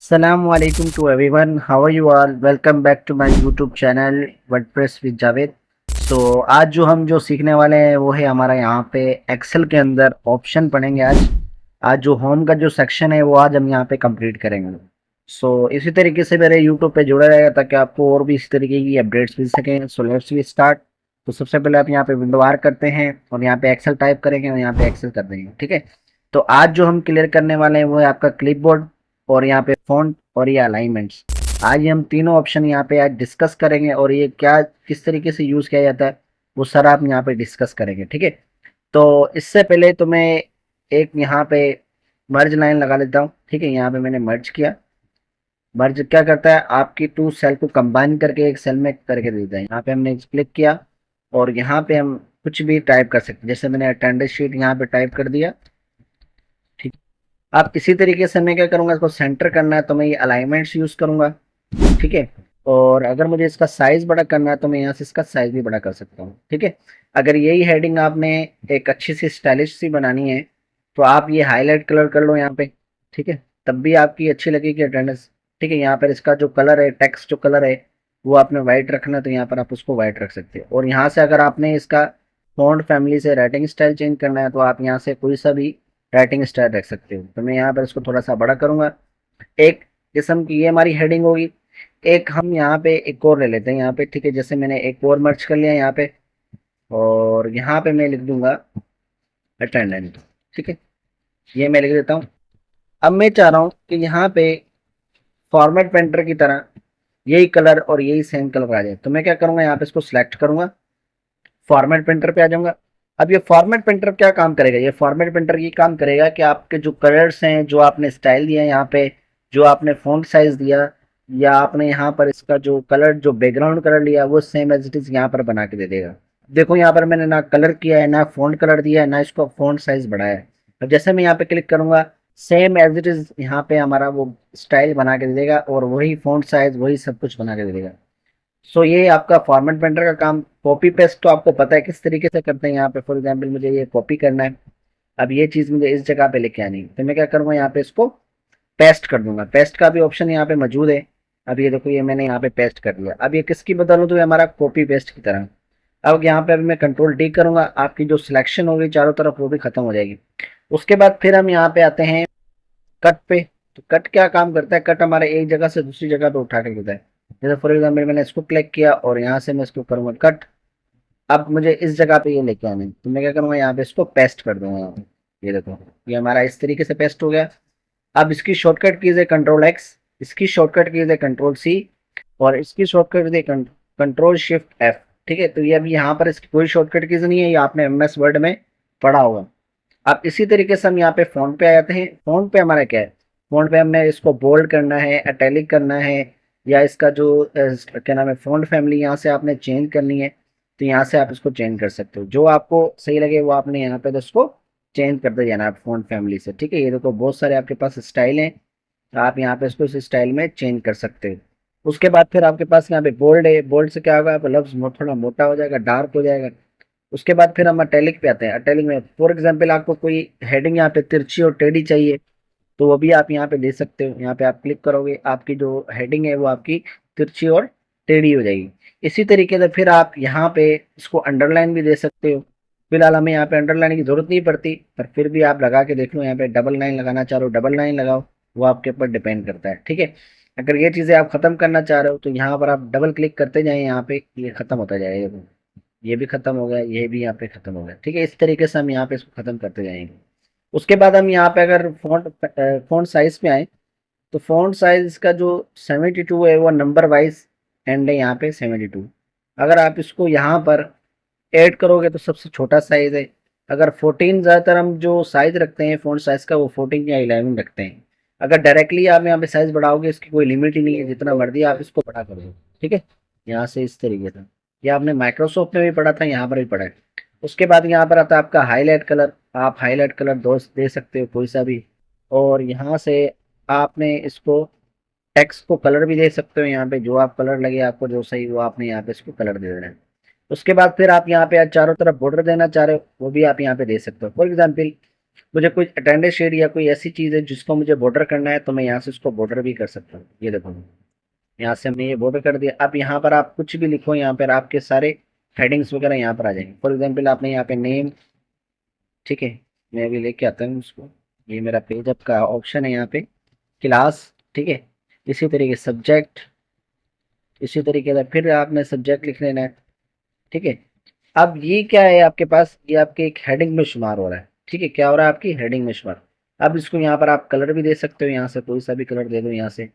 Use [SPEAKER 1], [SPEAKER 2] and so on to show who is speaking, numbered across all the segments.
[SPEAKER 1] Assalamualaikum to everyone. How are you all? Welcome back to my YouTube channel WordPress with Javed. तो आज जो सीखने वाले हैं वो है हमारा यहाँ पे एक्सेल के अंदर ऑप्शन पढ़ेंगे आज जो होम का जो सेक्शन है वो आज हम यहाँ पे कंप्लीट करेंगे। इसी तरीके से मेरे YouTube पे जुड़ा रहेगा ताकि आपको और भी इस तरीके की अपडेट्स मिल सकें। Let's we start. तो सबसे पहले आप यहाँ पे विंडो आर करते हैं और यहाँ पे एक्सेल टाइप करेंगे और यहाँ पे एक्सेल कर देंगे। ठीक है। तो आज जो हम क्लियर करने वाले हैं वो है आपका क्लिपबोर्ड और यहाँ पे फॉन्ट और ये अलाइनमेंट्स। आज हम तीनों ऑप्शन यहाँ पे आज डिस्कस करेंगे और ये क्या किस तरीके से यूज़ किया जाता है वो सारा आप यहाँ पे डिस्कस करेंगे। ठीक है। तो इससे पहले तो मैं एक यहाँ पे मर्ज लाइन लगा लेता हूँ। ठीक है। यहाँ पे मैंने मर्ज किया। मर्ज क्या करता है, आपकी टू सेल को कंबाइन करके एक सेल में करके देता है। यहाँ पे हमने क्लिक किया और यहाँ पे हम कुछ भी टाइप कर सकते हैं। जैसे मैंने अटेंडेंस शीट यहाँ पे टाइप कर दिया। ठीक। आप इसी तरीके से मैं क्या करूँगा, इसको सेंटर करना है तो मैं ये अलाइनमेंट्स यूज़ करूँगा। ठीक है। और अगर मुझे इसका साइज बड़ा करना है तो मैं यहाँ से इसका साइज भी बड़ा कर सकता हूँ। ठीक है। अगर यही हेडिंग आपने एक अच्छी सी स्टाइलिश सी बनानी है तो आप ये हाईलाइट कलर कर लो यहाँ पे। ठीक है। तब भी आपकी अच्छी लगेगी अटेंडेंस। ठीक है। यहाँ पर इसका जो कलर है, टेक्स्ट जो कलर है वो आपने व्हाइट रखना है तो यहाँ पर आप उसको व्हाइट रख सकते हैं। और यहाँ से अगर आपने इसका फॉन्ट फैमिली से राइटिंग स्टाइल चेंज करना है तो आप यहाँ से कोई सा भी राइटिंग स्टाइल रख सकते हो। तो मैं यहाँ पर इसको थोड़ा सा बड़ा करूँगा। एक किस्म की ये हमारी हेडिंग होगी। एक हम यहाँ पे एक और ले लेते हैं यहाँ पे। ठीक है। जैसे मैंने एक और मर्ज कर लिया यहाँ पे और यहाँ पे मैं लिख दूंगा अटेंडेंट। ठीक है। ये मैं लिख देता हूँ। अब मैं चाह रहा हूँ कि यहाँ पे फॉर्मेट पेंटर की तरह यही कलर और यही सेम कलर आ जाए। तो मैं क्या करूँगा, यहाँ पे इसको सिलेक्ट करूँगा, फॉर्मेट प्रिंटर पे आ जाऊंगा। अब ये फॉर्मेट प्रिंटर क्या काम करेगा, ये फॉर्मेट प्रिंटर ये काम करेगा कि आपके जो कलर्स हैं, जो आपने स्टाइल दिया है यहाँ पे, जो आपने फॉन्ट साइज दिया या आपने यहाँ पर इसका जो कलर जो बैकग्राउंड कलर लिया वो सेम एज इट इज यहाँ पर बना के दे देगा। देखो यहाँ पर मैंने ना कलर किया है, ना फॉन्ट कलर दिया है, ना इसको फॉन्ट साइज बढ़ाया है। अब जैसे मैं यहाँ पे क्लिक करूंगा सेम एज इट इज यहाँ पे हमारा वो स्टाइल बना के दे देगा और वही फॉन्ट साइज वही सब कुछ बना के दे देगा। ये आपका फॉर्मेट पेंटर का काम। कॉपी पेस्ट तो आपको पता है किस तरीके से करते हैं। यहाँ पे फॉर एग्जांपल मुझे ये कॉपी करना है, अब ये चीज मुझे इस जगह पे लेके आनी है तो मैं क्या करूँगा, यहाँ पे इसको पेस्ट कर दूंगा। पेस्ट का भी ऑप्शन यहाँ पे मौजूद है। अब ये देखो, ये मैंने यहाँ पे पेस्ट कर दिया। अब ये किसकी बदलूँ, तो ये हमारा कॉपी पेस्ट की तरह। अब यहाँ पे अभी मैं कंट्रोल डी करूंगा, आपकी जो सिलेक्शन होगी चारों तरफ वो भी खत्म हो जाएगी। उसके बाद फिर हम यहाँ पे आते हैं कट पे। तो कट क्या काम करता है, कट हमारे एक जगह से दूसरी जगह पे उठा के देता है। जैसे फॉर एग्जाम्पल मैंने इसको क्लिक किया और यहाँ से मैं इसको करूँगा कट। अब मुझे इस जगह पे ये लेके आना है तो मैं क्या करूँगा, यहाँ पे इसको पेस्ट कर दूंगा यहाँ पे। ये देखो, ये हमारा इस तरीके से पेस्ट हो गया। अब इसकी शॉर्टकट कीज है कंट्रोल एक्स, इसकी शॉर्टकट कीज है कंट्रोल सी और इसकी शॉर्टकट है कंट्रोल शिफ्ट एफ। ठीक है। तो ये अभी यहाँ पर इसकी कोई शॉर्टकट कीज नहीं है, ये आपने एमएस वर्ड में पढ़ा होगा। अब इसी तरीके से हम यहाँ पे फॉन्ट पे आ जाते हैं। फॉन्ट पे हमारा क्या है, फॉन्ट पे हमने इसको बोल्ड करना है, इटैलिक करना है, या इसका जो क्या नाम है फॉन्ट फैमिली यहाँ से आपने चेंज करनी है तो यहाँ से आप इसको चेंज कर सकते हो। जो आपको सही लगे वो आपने यहाँ पे इसको चेंज करते जाना है फॉन्ट फैमिली से। ठीक है। ये देखो बहुत सारे आपके पास स्टाइल हैं, तो आप यहाँ पे इसको इस स्टाइल में चेंज कर सकते हो। उसके बाद फिर आपके पास यहाँ पे बोल्ड है। बोल्ड से क्या होगा, आप लफ्ज थोड़ा मोटा हो जाएगा, डार्क हो जाएगा। उसके बाद फिर हम अटैलिक पे आते हैं। अटैलिक में फॉर एग्जांपल आपको कोई हेडिंग यहाँ पे तिरछी और टेढ़ी चाहिए तो वो भी आप यहाँ पे दे सकते हो। यहाँ पे आप क्लिक करोगे, आपकी जो हेडिंग है वो आपकी तिरछी और टेढ़ी हो जाएगी। इसी तरीके से फिर आप यहाँ पे इसको अंडरलाइन भी दे सकते हो। फिलहाल हमें यहाँ पे अंडरलाइन की जरूरत नहीं पड़ती, पर फिर भी आप लगा के देख लो। यहाँ पे डबल लाइन लगाना चाह रहे हो डबल लाइन लगाओ, वो आपके ऊपर डिपेंड करता है। ठीक है। अगर ये चीज़ें आप खत्म करना चाह रहे हो तो यहाँ पर आप डबल क्लिक करते जाए, यहाँ पे ये खत्म होता जाएगा। ये भी खत्म हो गया, ये भी यहाँ पे खत्म हो गया। ठीक है। इस तरीके से हम यहाँ पे इसको खत्म करते जाएंगे। उसके बाद हम यहाँ पे अगर फॉन्ट साइज पे आए तो फॉन्ट साइज का जो 72 है वो नंबर वाइज एंड है यहाँ पे 72। अगर आप इसको यहाँ पर ऐड करोगे तो सबसे छोटा साइज है। अगर 14 ज़्यादातर हम जो साइज रखते हैं फॉन्ट साइज का वो 14 या 11 रखते हैं। अगर डायरेक्टली आप यहाँ पे साइज बढ़ाओगे इसकी कोई लिमिट ही नहीं है, जितना मर्जी आप इसको बढ़ा करोगे। ठीक है। यहाँ से इस तरीके से ये आपने माइक्रोसॉफ्ट में भी पढ़ा था, यहाँ पर भी पढ़ा है। उसके बाद यहाँ पर आता है आपका हाईलाइट कलर। आप हाईलाइट कलर दोस्त दे सकते हो कोई सा भी, और यहाँ से आपने इसको टेक्स्ट को कलर भी दे सकते हो। यहाँ पे जो आप कलर लगे आपको जो सही वो आपने यहाँ पे इसको कलर दे देना है। उसके बाद फिर आप यहाँ पे चारों तरफ बॉर्डर देना चाह रहे हो वो भी आप यहाँ पे दे सकते हो। फॉर एग्जाम्पल मुझे कोई अटेंडेंस शीट या कोई ऐसी चीज़ है जिसको मुझे बॉर्डर करना है, तो मैं यहाँ से उसको बॉर्डर भी कर सकता हूँ। ये देखो, यहाँ से हमने ये बॉर्डर कर दिया। अब यहाँ पर आप कुछ भी लिखो, यहाँ पर आपके सारे हेडिंग्स वगैरह यहाँ पर आ जाएंगे। फॉर एग्जाम्पल आपने यहाँ पे नेम, ठीक है, मैं अभी लेके आता हूँ उसको। ये मेरा पेज अप का ऑप्शन है यहाँ पे। क्लास, ठीक है, इसी तरीके सब्जेक्ट, इसी तरीके से फिर आपने सब्जेक्ट लिख लेना है, ठीक है। अब ये क्या है आपके पास, ये आपके एक हेडिंग में शुमार हो रहा है, ठीक है, क्या हो रहा है आपकी हेडिंग में शुमार। अब इसको यहाँ पर आप कलर भी दे सकते हो, यहाँ से कोई सा भी कलर दे दो यहाँ से।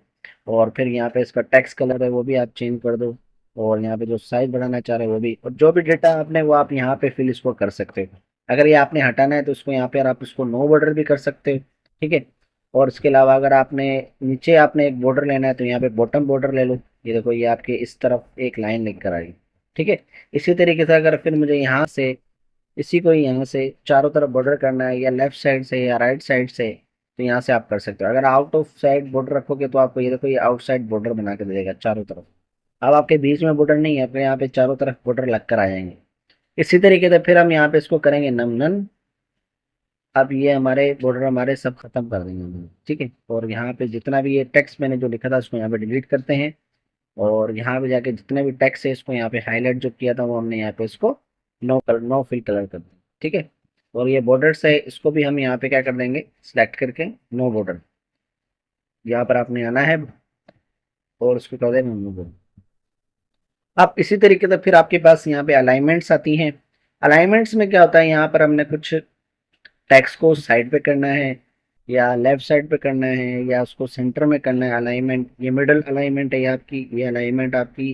[SPEAKER 1] और फिर यहाँ पे इसका टेक्स्ट कलर है वो भी आप चेंज कर दो। और यहाँ पे जो साइज बढ़ाना चाह रहे हो वो भी, और जो भी डेटा आपने वो आप यहाँ पे फिल इसको कर सकते हो। अगर ये आपने हटाना है तो उसको यहाँ पे आप इसको नो बॉर्डर भी कर सकते हो, ठीक है। और इसके अलावा अगर आपने नीचे आपने एक बॉर्डर लेना है तो यहाँ पे बॉटम बॉर्डर ले लो। ये देखो, ये आपके इस तरफ एक लाइन लिख कर आई, ठीक है। इसी तरीके से अगर फिर मुझे यहाँ से इसी को ही यहाँ से चारों तरफ बॉर्डर करना है, या लेफ्ट साइड से या राइट साइड से, तो यहाँ से आप कर सकते हो। अगर आउट ऑफ साइड बॉर्डर रखोगे तो आपको ये देखो ये आउटसाइड बॉर्डर बना के दे देगा चारों तरफ। अब आपके बीच में बॉर्डर नहीं है, आपके यहाँ पे चारों तरफ बॉर्डर लग कर आ जाएंगे। इसी तरीके से फिर हम यहाँ पे इसको करेंगे नम नन। अब ये हमारे बॉर्डर हमारे सब खत्म कर देंगे हम, ठीक है। और यहाँ पे जितना भी ये टेक्स्ट मैंने जो लिखा था उसको यहाँ पे डिलीट करते हैं। और यहाँ पे जाके जितने भी टेक्स्ट है इसको यहाँ पे हाईलाइट जो किया था वो हमने यहाँ पे इसको no colour, no fill colour कर दिया, ठीक है। और ये बॉर्डर्स है इसको भी हम यहाँ पे क्या कर देंगे, सिलेक्ट करके नो बॉर्डर। यहाँ पर आपने आना है और उसको कर देना नो बॉर्डर। अब इसी तरीके से फिर आपके पास यहाँ पे अलाइनमेंट्स आती हैं। अलाइनमेंट्स में क्या होता है, यहाँ पर हमने कुछ टेक्स्ट को साइड पे करना है, या लेफ्ट साइड पे करना है, या उसको सेंटर में करना है अलाइनमेंट। ये मिडल अलाइनमेंट है ये आपकी, ये अलाइनमेंट आपकी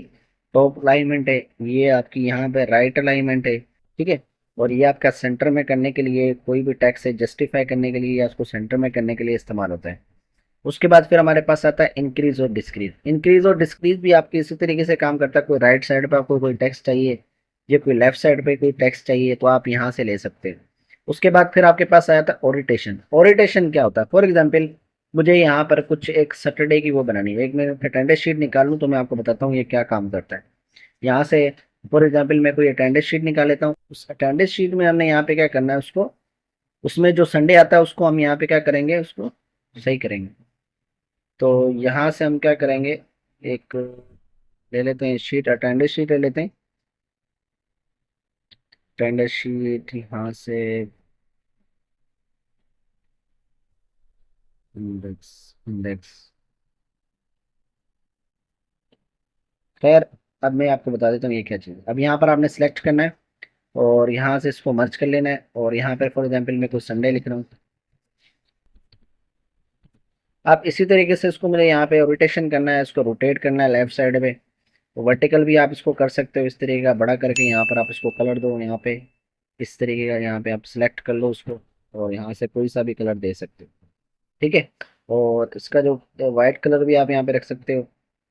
[SPEAKER 1] टॉप अलाइनमेंट है, ये आपकी यहाँ पे राइट अलाइनमेंट है, ठीक है। और ये आपका सेंटर में करने के लिए, कोई भी टेक्स्ट है जस्टिफाई करने के लिए या उसको सेंटर में करने के लिए इस्तेमाल होता है। उसके बाद फिर हमारे पास आता है इंक्रीज और डिस्क्रीज। इंक्रीज और डिस्क्रीज भी आपकी इसी तरीके से काम करता है। कोई राइट साइड पे आपको कोई टेक्स्ट चाहिए, या कोई लेफ्ट साइड पे कोई टेक्स्ट चाहिए, तो आप यहाँ से ले सकते हैं। उसके बाद फिर आपके पास आया था ओरिटेशन। ओरिटेशन क्या होता है, फॉर एग्जाम्पल मुझे यहाँ पर कुछ एक सैटरडे की वो बनानी है, एक मैं अटेंडेंस शीट निकाल लूँ, तो मैं आपको बताता हूँ ये क्या काम करता है। यहाँ से फॉर एग्जाम्पल मैं कोई अटेंडेंस शीट निकाल लेता हूँ। उस अटेंडेंस शीट में हमने यहाँ पे क्या करना है, उसको उसमें जो संडे आता है उसको हम यहाँ पे क्या करेंगे, उसको सही करेंगे। तो यहाँ से हम क्या करेंगे, एक ले लेते हैं शीट, अटेंडेंस शीट ले लेते हैं। अटेंडेंस शीट यहाँ से इंडेक्स, इंडेक्स, खैर अब मैं आपको बता देता हूँ ये क्या चीज़। अब यहाँ पर आपने सेलेक्ट करना है और यहाँ से इसको मर्ज कर लेना है। और यहाँ पर फॉर एग्जांपल मैं कुछ संडे लिख रहा हूँ। आप इसी तरीके से इसको मुझे यहाँ पे रोटेशन करना है, इसको रोटेट करना है लेफ्ट साइड पे। वर्टिकल भी आप इसको कर सकते हो इस तरीके का बड़ा करके। यहाँ पर आप इसको कलर दो, यहाँ पे इस तरीके का यहाँ पे आप सिलेक्ट कर लो उसको, और यहाँ से कोई सा भी कलर दे सकते हो, ठीक है। और इसका जो वाइट कलर भी आप यहाँ पे रख सकते हो।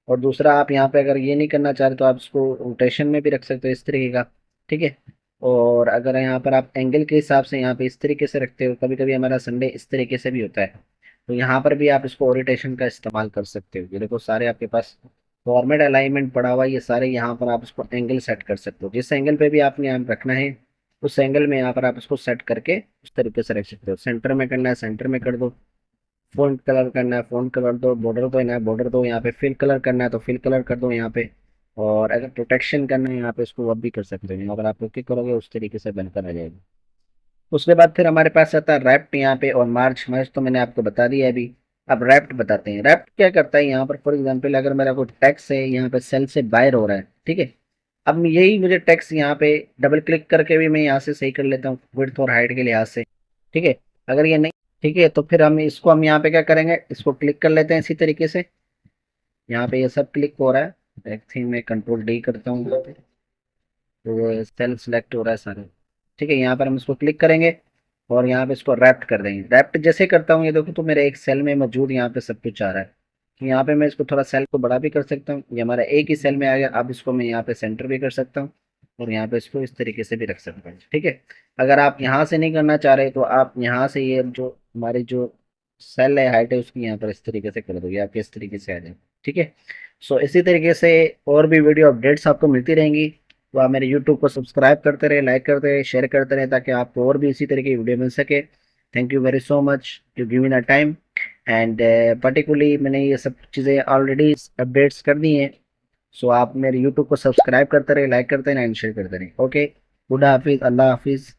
[SPEAKER 1] और दूसरा आप यहाँ पे अगर ये नहीं करना चाहते तो आप इसको रोटेशन में भी रख सकते हो इस तरीके का, ठीक है। और अगर यहाँ पर आप एंगल के हिसाब से यहाँ पे इस तरीके से रखते हो, कभी कभी हमारा संडे इस तरीके से भी होता है, तो यहाँ पर भी आप इसको ओरिएंटेशन का इस्तेमाल कर सकते हो। ये देखो सारे आपके पास फॉर्मेट अलाइनमेंट पड़ा हुआ है, ये सारे यहाँ पर आप इसको एंगल सेट कर सकते हो। जिस एंगल पे भी आपने यहाँ रखना है उस एंगल में यहाँ पर आप इसको सेट करके उस तरीके से रख सकते हो। सेंटर में करना है सेंटर में कर दो, फ़ॉन्ट कलर करना है फ़ॉन्ट कलर दो, बॉर्डर तो है बॉर्डर दो, यहाँ पे फिल कलर करना है तो फिल कलर कर दो यहाँ पे। और अगर प्रोटेक्शन करना है यहाँ पे इसको अब भी कर सकते हो, यहाँ पर आप क्लिक करोगे उस तरीके से बनकर आ जाएगा। उसके बाद फिर हमारे पास आता है रैप्ट यहाँ पे, और मार्च मार्च तो मैंने आपको बता दिया है अभी। अब रैप्ट बताते हैं। रैप्ट क्या करता है, यहाँ पर फॉर एग्जांपल अगर मेरा कोई टैक्स है यहाँ पे सेल से बाहर हो रहा है, ठीक है। अब यही मुझे टैक्स यहाँ पे डबल क्लिक करके भी मैं यहाँ से सही कर लेता हूँ विड्थ और हाइट के लिहाज से, ठीक है। अगर ये नहीं ठीक है तो फिर हम यहाँ पे क्या करेंगे, इसको क्लिक कर लेते हैं इसी तरीके से। यहाँ पे ये सब क्लिक हो रहा है, एक थी मैं कंट्रोल डी करता हूँ यहाँ पे, तो सेल सेलेक्ट हो रहा है सारे, ठीक है। यहाँ पर हम इसको क्लिक करेंगे और यहाँ पे इसको रैप्ट कर देंगे। रैप्ट जैसे करता हूँ ये देखो तो मेरे एक सेल में मौजूद यहाँ पे सब कुछ आ रहा है। तो यहाँ पे मैं इसको थोड़ा सेल को बड़ा भी कर सकता हूँ, ये हमारा एक ही सेल में आ गया। अब इसको मैं यहाँ पे सेंटर भी कर सकता हूँ और यहाँ पे इसको इस तरीके से भी रख सकता हूँ, ठीक है। अगर आप यहाँ से नहीं करना चाह रहे तो आप यहाँ से ये जो हमारी जो सेल है हाइट है उसकी यहाँ पर इस तरीके से कर दोगे, आपके इस तरीके से आ जाए, ठीक है। सो इसी तरीके से और भी वीडियो अपडेट्स आपको मिलती रहेंगी। तो आप मेरे यूट्यूब को सब्सक्राइब करते रहे, लाइक करते रहे, शेयर करते रहे, ताकि आपको और भी इसी तरह की वीडियो मिल सके। Thank you very so much to give in a time and particularly मैंने ये सब चीज़ें ऑलरेडी अपडेट्स कर दी हैं। सो आप मेरे यूट्यूब को सब्सक्राइब करते रहे, लाइक करते रहे एंड शेयर करते रहे। ओके, गुड हाफिज़, अल्लाह हाफिज़।